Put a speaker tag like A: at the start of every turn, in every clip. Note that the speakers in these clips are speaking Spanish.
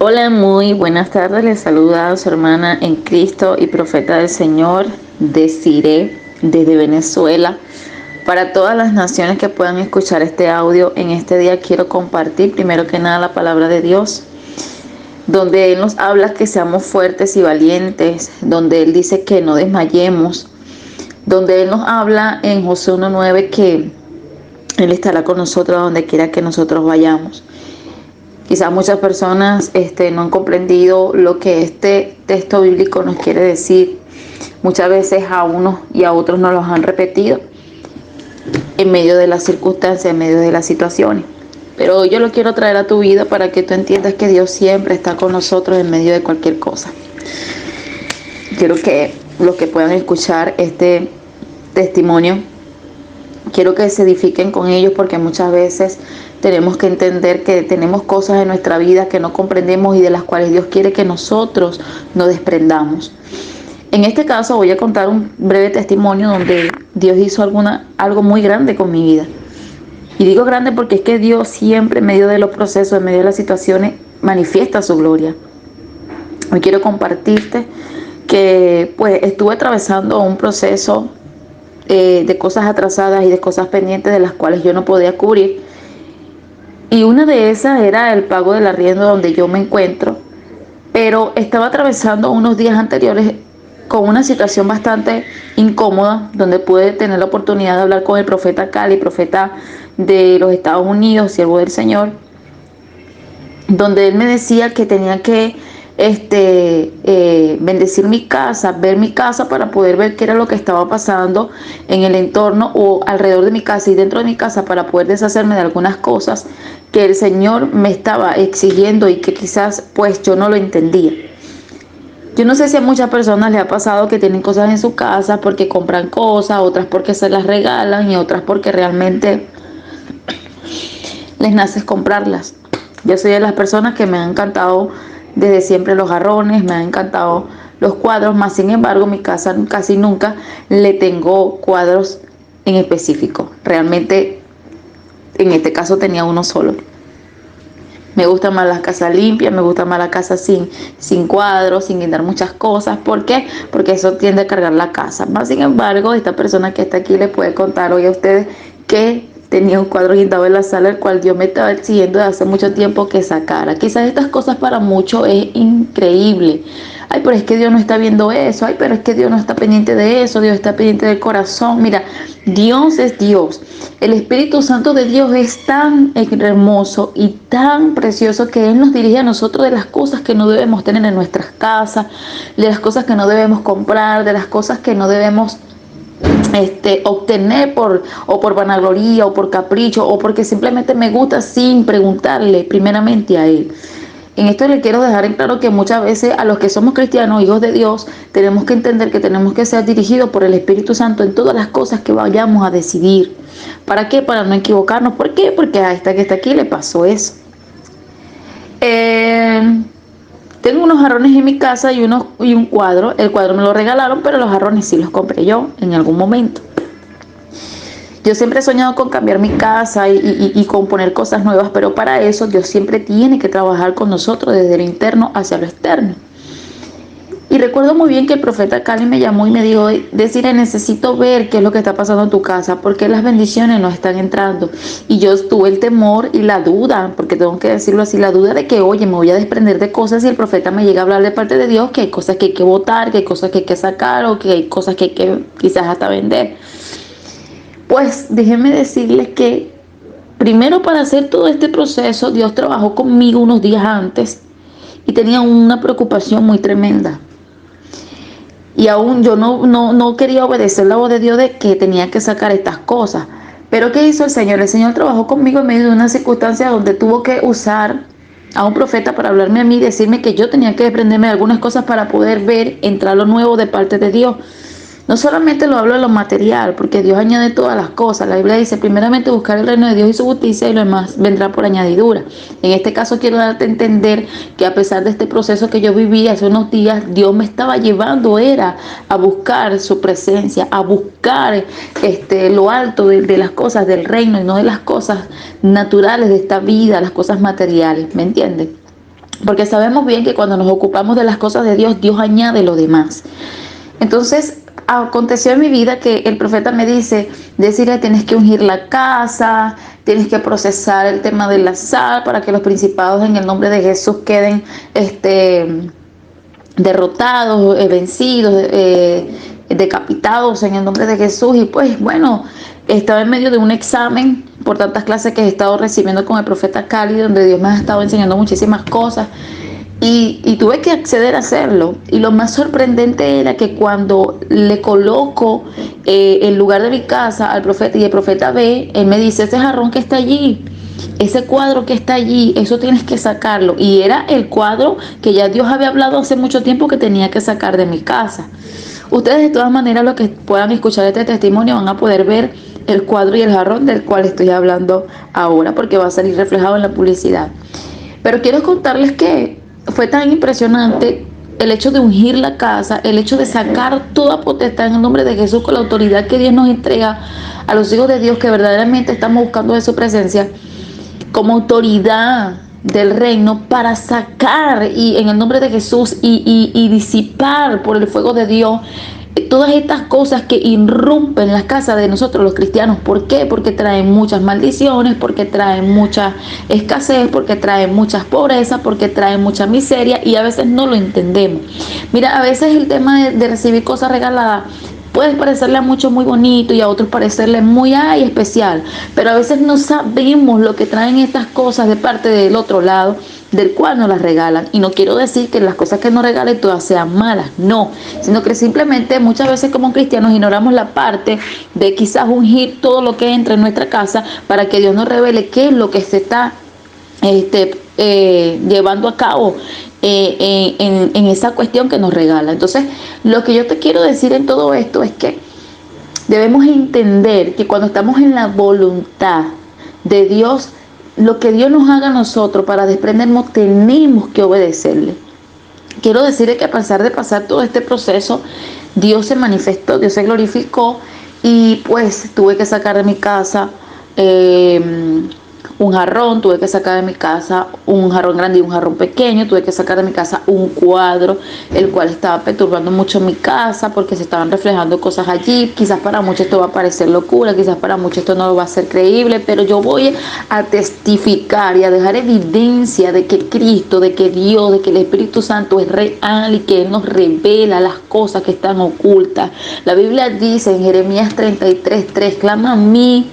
A: Hola, muy buenas tardes. Les saluda su hermana en Cristo y profeta del Señor, Desiree, desde Venezuela. Para todas las naciones que puedan escuchar este audio, en este día quiero compartir primero que nada la palabra de Dios, donde Él nos habla que seamos fuertes y valientes, donde Él dice que no desmayemos, donde Él nos habla en Josué 1:9 que Él estará con nosotros donde quiera que nosotros vayamos. Quizás muchas personas no han comprendido lo que este texto bíblico nos quiere decir. Muchas veces a unos y a otros nos los han repetido en medio de las circunstancias, en medio de las situaciones. Pero hoy yo lo quiero traer a tu vida para que tú entiendas que Dios siempre está con nosotros en medio de cualquier cosa. Quiero que los que puedan escuchar este testimonio, quiero que se edifiquen con ellos, porque muchas veces tenemos que entender que tenemos cosas en nuestra vida que no comprendemos y de las cuales Dios quiere que nosotros nos desprendamos. En este caso voy a contar un breve testimonio donde Dios hizo algo muy grande con mi vida. Y digo grande porque es que Dios siempre en medio de los procesos, en medio de las situaciones, manifiesta su gloria. Hoy quiero compartirte que pues estuve atravesando un proceso de cosas atrasadas y de cosas pendientes de las cuales yo no podía cubrir. Y una de esas era el pago del arriendo donde yo me encuentro, pero estaba atravesando unos días anteriores con una situación bastante incómoda, donde pude tener la oportunidad de hablar con el profeta Cali, profeta de los Estados Unidos, siervo del Señor, donde él me decía que tenía que bendecir mi casa, ver mi casa para poder ver qué era lo que estaba pasando en el entorno o alrededor de mi casa y dentro de mi casa, para poder deshacerme de algunas cosas que el Señor me estaba exigiendo y que quizás pues yo no lo entendía. Yo no sé si a muchas personas les ha pasado que tienen cosas en su casa porque compran cosas, otras porque se las regalan y otras porque realmente les nace comprarlas. Yo soy de las personas que me han encantado desde siempre los jarrones, me han encantado los cuadros, más sin embargo mi casa casi nunca le tengo cuadros en específico. Realmente en este caso tenía uno solo. Me gusta más la casa limpia, me gusta más la casa sin cuadros, sin guindar muchas cosas. ¿Por qué? Porque eso tiende a cargar la casa. Más sin embargo, esta persona que está aquí les puede contar hoy a ustedes que tenía un cuadro guindado en la sala, el cual Dios me estaba exigiendo de hace mucho tiempo que sacara. Quizás estas cosas para muchos es increíble. Ay, pero es que Dios no está viendo eso. Ay, pero es que Dios no está pendiente de eso. Dios está pendiente del corazón. Mira, Dios es Dios. El Espíritu Santo de Dios es tan hermoso y tan precioso que Él nos dirige a nosotros de las cosas que no debemos tener en nuestras casas, de las cosas que no debemos comprar, de las cosas que no debemos obtener por vanagloría o por capricho o porque simplemente me gusta, sin preguntarle primeramente a Él. En esto le quiero dejar en claro que muchas veces a los que somos cristianos, hijos de Dios, tenemos que entender que tenemos que ser dirigidos por el Espíritu Santo en todas las cosas que vayamos a decidir. ¿Para qué? Para no equivocarnos. ¿Por qué? Porque a esta que está aquí le pasó eso. Tengo unos jarrones en mi casa y un cuadro. El cuadro me lo regalaron, pero los jarrones sí los compré yo en algún momento. Yo siempre he soñado con cambiar mi casa y con poner cosas nuevas, pero para eso Dios siempre tiene que trabajar con nosotros desde lo interno hacia lo externo. Y recuerdo muy bien que el profeta Cali me llamó y me dijo: Desiree, necesito ver qué es lo que está pasando en tu casa, porque las bendiciones no están entrando. Y yo tuve el temor y la duda, porque tengo que decirlo así, la duda de que, oye, me voy a desprender de cosas y el profeta me llega a hablar de parte de Dios, que hay cosas que hay que botar, que hay cosas que hay que sacar o que hay cosas que hay que quizás hasta vender. Pues déjenme decirles que primero, para hacer todo este proceso, Dios trabajó conmigo unos días antes y tenía una preocupación muy tremenda. Y aún yo no quería obedecer la voz de Dios de que tenía que sacar estas cosas. Pero ¿qué hizo el Señor? El Señor trabajó conmigo en medio de una circunstancia donde tuvo que usar a un profeta para hablarme a mí y decirme que yo tenía que desprenderme de algunas cosas para poder ver entrar lo nuevo de parte de Dios. No solamente lo hablo de lo material, porque Dios añade todas las cosas. La Biblia dice: primeramente buscar el reino de Dios y su justicia, y lo demás vendrá por añadidura. En este caso quiero darte a entender que a pesar de este proceso que yo viví hace unos días, Dios me estaba llevando era a buscar su presencia, a buscar lo alto de las cosas del reino y no de las cosas naturales de esta vida, las cosas materiales. ¿Me entienden? porque sabemos bien que cuando nos ocupamos de las cosas de Dios, Dios añade lo demás. Entonces, aconteció en mi vida que el profeta me dice, decirle, tienes que ungir la casa, tienes que procesar el tema de la sal para que los principados en el nombre de Jesús queden derrotados, vencidos, decapitados en el nombre de Jesús. Y pues bueno, estaba en medio de un examen por tantas clases que he estado recibiendo con el profeta Cali, donde Dios me ha estado enseñando muchísimas cosas. Y tuve que acceder a hacerlo. Y lo más sorprendente era que cuando le coloco el lugar de mi casa al profeta y el profeta ve, él me dice, ese jarrón que está allí, ese cuadro que está allí, eso tienes que sacarlo. Y era el cuadro que ya Dios había hablado hace mucho tiempo que tenía que sacar de mi casa. Ustedes de todas maneras, los que puedan escuchar este testimonio, van a poder ver el cuadro y el jarrón del cual estoy hablando ahora, porque va a salir reflejado en la publicidad. Pero quiero contarles que fue tan impresionante el hecho de ungir la casa, el hecho de sacar toda potestad en el nombre de Jesús con la autoridad que Dios nos entrega a los hijos de Dios que verdaderamente estamos buscando de su presencia, como autoridad del reino, para sacar y en el nombre de Jesús y disipar por el fuego de Dios todas estas cosas que irrumpen las casas de nosotros los cristianos. ¿Por qué? Porque traen muchas maldiciones, porque traen mucha escasez, porque traen muchas pobrezas, porque traen mucha miseria, y a veces no lo entendemos. Mira, a veces el tema de recibir cosas regaladas puede parecerle a muchos muy bonito y a otros parecerle muy especial, pero a veces no sabemos lo que traen estas cosas de parte del otro lado, del cual nos las regalan. Y no quiero decir que las cosas que nos regalen todas sean malas, no, sino que simplemente muchas veces como cristianos ignoramos la parte de quizás ungir todo lo que entra en nuestra casa para que Dios nos revele qué es lo que se está llevando a cabo en esa cuestión que nos regala. Entonces, lo que yo te quiero decir en todo esto es que debemos entender que cuando estamos en la voluntad de Dios, lo que Dios nos haga a nosotros para desprendernos, tenemos que obedecerle. Quiero decirle que a pesar de pasar todo este proceso, Dios se manifestó, Dios se glorificó, y pues tuve que sacar de mi casa un jarrón, tuve que sacar de mi casa un jarrón grande y un jarrón pequeño, tuve que sacar de mi casa un cuadro, el cual estaba perturbando mucho mi casa porque se estaban reflejando cosas allí. Quizás para muchos esto va a parecer locura, quizás para muchos esto no va a ser creíble, pero yo voy a testificar y a dejar evidencia de que Cristo, de que Dios, de que el Espíritu Santo es real y que Él nos revela las cosas que están ocultas. La Biblia dice en Jeremías 33:3, clama a mí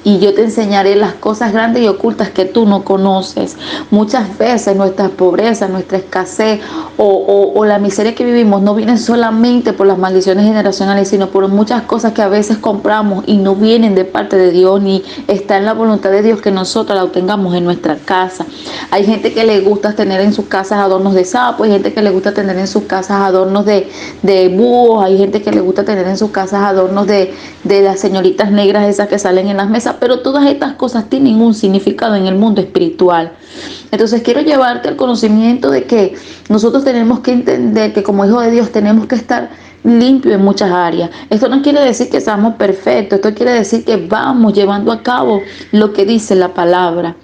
A: y yo te enseñaré las cosas grandes y ocultas que tú no conoces. Muchas veces nuestra pobreza, nuestra escasez o la miseria que vivimos no vienen solamente por las maldiciones generacionales, sino por muchas cosas que a veces compramos y no vienen de parte de Dios, ni está en la voluntad de Dios que nosotros la obtengamos en nuestra casa. Hay gente que le gusta tener en sus casas adornos de sapo, hay gente que le gusta tener en sus casas adornos de búhos, hay gente que le gusta tener en sus casas adornos de las señoritas negras esas que salen en las mesas, pero todas estas cosas tienen un significado en el mundo espiritual. Entonces quiero llevarte al conocimiento de que nosotros tenemos que entender que como hijos de Dios tenemos que estar limpios en muchas áreas. Esto no quiere decir que seamos perfectos, esto quiere decir que vamos llevando a cabo lo que dice la palabra.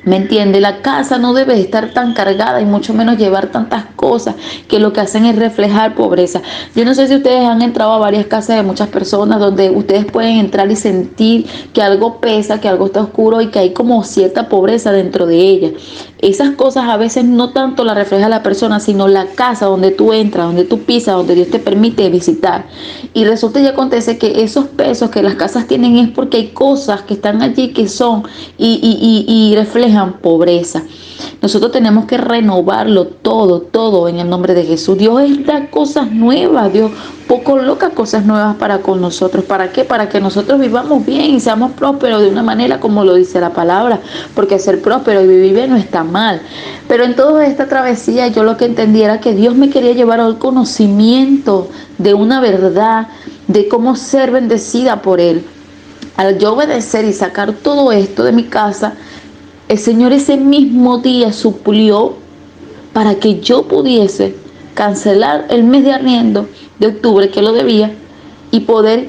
A: ¿Me entiende? La casa no debe estar tan cargada y mucho menos llevar tantas cosas que lo que hacen es reflejar pobreza. Yo no sé si ustedes han entrado a varias casas de muchas personas donde ustedes pueden entrar y sentir que algo pesa, que algo está oscuro y que hay como cierta pobreza dentro de ella. Esas cosas a veces no tanto las refleja la persona, sino la casa donde tú entras, donde tú pisas, donde Dios te permite visitar. Y resulta y acontece que esos pesos que las casas tienen es porque hay cosas que están allí que son y reflejan pobreza. Nosotros tenemos que renovarlo todo en el nombre de Jesús. Dios da cosas nuevas, Dios coloca cosas nuevas para con nosotros. ¿Para qué? Para que nosotros vivamos bien y seamos prósperos de una manera como lo dice la palabra, porque ser próspero y vivir bien no está mal. Pero en toda esta travesía yo lo que entendí era que Dios me quería llevar al conocimiento de una verdad, de cómo ser bendecida por Él. Al yo obedecer y sacar todo esto de mi casa, el Señor ese mismo día suplió para que yo pudiese cancelar el mes de arriendo de octubre que lo debía y poder,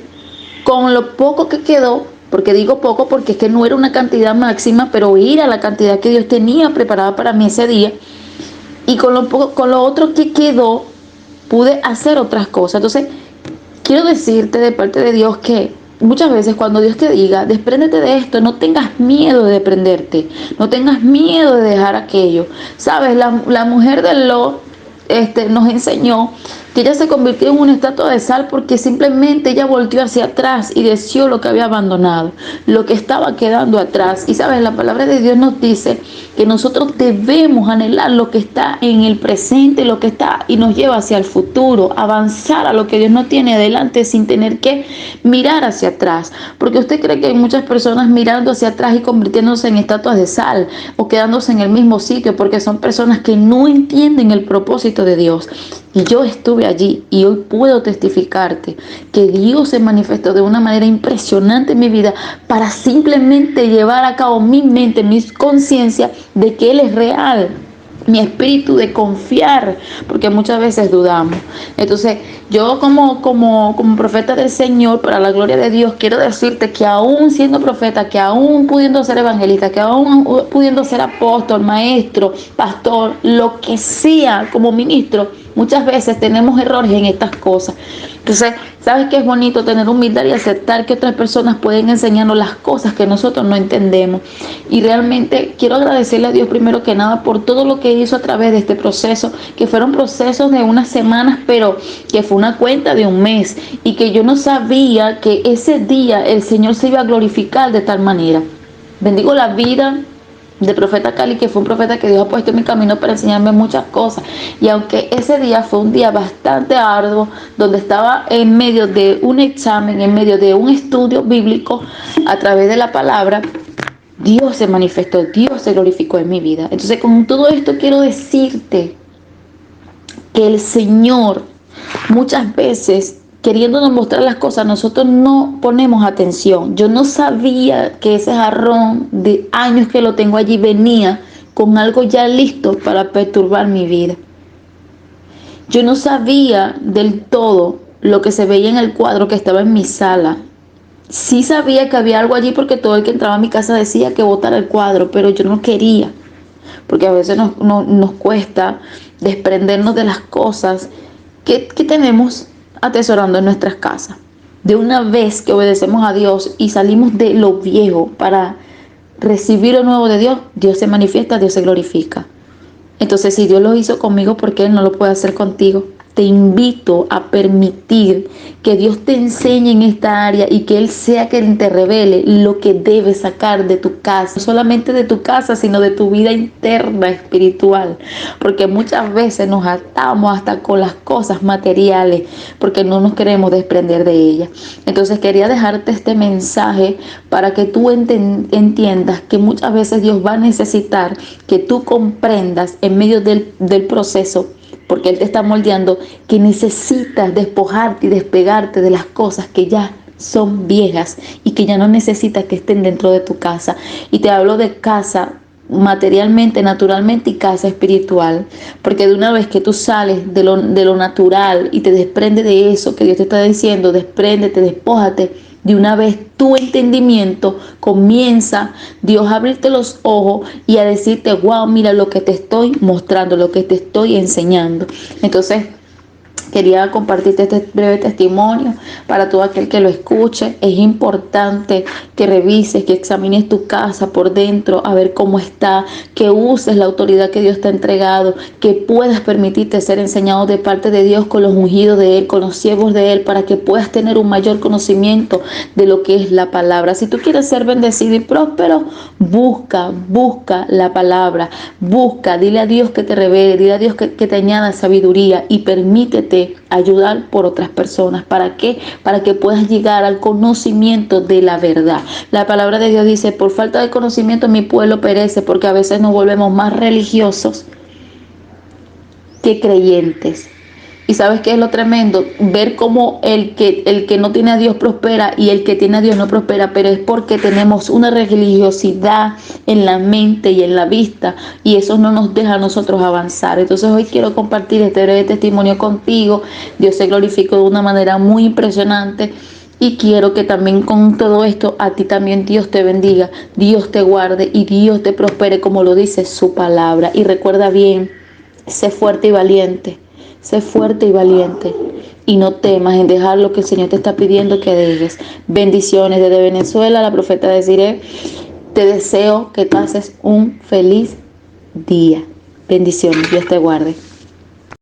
A: con lo poco que quedó, porque digo poco porque es que no era una cantidad máxima, pero ir a la cantidad que Dios tenía preparada para mí ese día, y con lo otro que quedó, pude hacer otras cosas. Entonces, quiero decirte de parte de Dios que muchas veces cuando Dios te diga, despréndete de esto, no tengas miedo de desprenderte, no tengas miedo de dejar aquello. Sabes, la mujer de Lot nos enseñó que ella se convirtió en una estatua de sal porque simplemente ella volteó hacia atrás y deseó lo que había abandonado, lo que estaba quedando atrás. Y sabes, la palabra de Dios nos dice que nosotros debemos anhelar lo que está en el presente, lo que está y nos lleva hacia el futuro, avanzar a lo que Dios nos tiene adelante sin tener que mirar hacia atrás. Porque usted cree que hay muchas personas mirando hacia atrás y convirtiéndose en estatuas de sal o quedándose en el mismo sitio porque son personas que no entienden el propósito de Dios. Y yo estuve allí y hoy puedo testificarte que Dios se manifestó de una manera impresionante en mi vida para simplemente llevar a cabo mi mente, mi conciencia de que Él es real. Mi espíritu de confiar, porque muchas veces dudamos. Entonces, yo como profeta del Señor, para la gloria de Dios, quiero decirte que aún siendo profeta, que aún pudiendo ser evangelista, que aún pudiendo ser apóstol, maestro, pastor, lo que sea como ministro, muchas veces tenemos errores en estas cosas. Entonces, ¿sabes qué es bonito? Tener humildad y aceptar que otras personas pueden enseñarnos las cosas que nosotros no entendemos. Y realmente quiero agradecerle a Dios primero que nada por todo lo que hizo a través de este proceso, que fueron procesos de unas semanas, pero que fue una cuenta de un mes y que yo no sabía que ese día el Señor se iba a glorificar de tal manera. Bendigo la vida de profeta Cali, que fue un profeta que Dios ha puesto en mi camino para enseñarme muchas cosas. Y aunque ese día fue un día bastante arduo, donde estaba en medio de un examen, en medio de un estudio bíblico a través de la palabra, Dios se manifestó, Dios se glorificó en mi vida. Entonces, con todo esto quiero decirte que el Señor muchas veces, queriéndonos mostrar las cosas, nosotros no ponemos atención. Yo no sabía que ese jarrón de años que lo tengo allí venía con algo ya listo para perturbar mi vida. Yo no sabía del todo lo que se veía en el cuadro que estaba en mi sala. Sí sabía que había algo allí porque todo el que entraba a mi casa decía que botara el cuadro, pero yo no quería, porque a veces nos cuesta desprendernos de las cosas que tenemos atesorando en nuestras casas. De una vez que obedecemos a Dios y salimos de lo viejo para recibir lo nuevo de Dios, Dios se manifiesta, Dios se glorifica. Entonces, si Dios lo hizo conmigo, ¿por qué Él no lo puede hacer contigo? Te invito a permitir que Dios te enseñe en esta área y que Él sea quien te revele lo que debes sacar de tu casa. No solamente de tu casa, sino de tu vida interna espiritual. Porque muchas veces nos atamos hasta con las cosas materiales porque no nos queremos desprender de ellas. Entonces quería dejarte este mensaje para que tú entiendas que muchas veces Dios va a necesitar que tú comprendas en medio del proceso, porque Él te está moldeando, que necesitas despojarte y despegarte de las cosas que ya son viejas y que ya no necesitas que estén dentro de tu casa. Y te hablo de casa materialmente, naturalmente, y casa espiritual, porque de una vez que tú sales de lo natural y te desprendes de eso que Dios te está diciendo, despréndete, despójate, de una vez tu entendimiento comienza Dios a abrirte los ojos y a decirte, wow, mira lo que te estoy mostrando, lo que te estoy enseñando. Entonces, quería compartirte este breve testimonio para todo aquel que lo escuche. Es importante que revises, que examines tu casa por dentro, a ver cómo está, que uses la autoridad que Dios te ha entregado, que puedas permitirte ser enseñado de parte de Dios con los ungidos de Él, con los siervos de Él, para que puedas tener un mayor conocimiento de lo que es la palabra. Si tú quieres ser bendecido y próspero, busca la palabra, dile a Dios que te revele, dile a Dios que te añada sabiduría y permítete ayudar por otras personas. ¿Para qué? Para que puedas llegar al conocimiento de la verdad. La palabra de Dios dice, por falta de conocimiento mi pueblo perece, porque a veces nos volvemos más religiosos que creyentes. Y ¿sabes qué es lo tremendo? Ver cómo el que no tiene a Dios prospera y el que tiene a Dios no prospera, pero es porque tenemos una religiosidad en la mente y en la vista, y eso no nos deja a nosotros avanzar. Entonces hoy quiero compartir este breve testimonio contigo. Dios se glorificó de una manera muy impresionante. Y quiero que también con todo esto a ti también Dios te bendiga, Dios te guarde y Dios te prospere como lo dice su palabra. Y recuerda bien Sé fuerte y valiente, sé fuerte y valiente. Y no temas en dejar lo que el Señor te está pidiendo que dejes. Bendiciones desde Venezuela, la profeta Desiree. Te deseo que pases un feliz día. Bendiciones, Dios te guarde.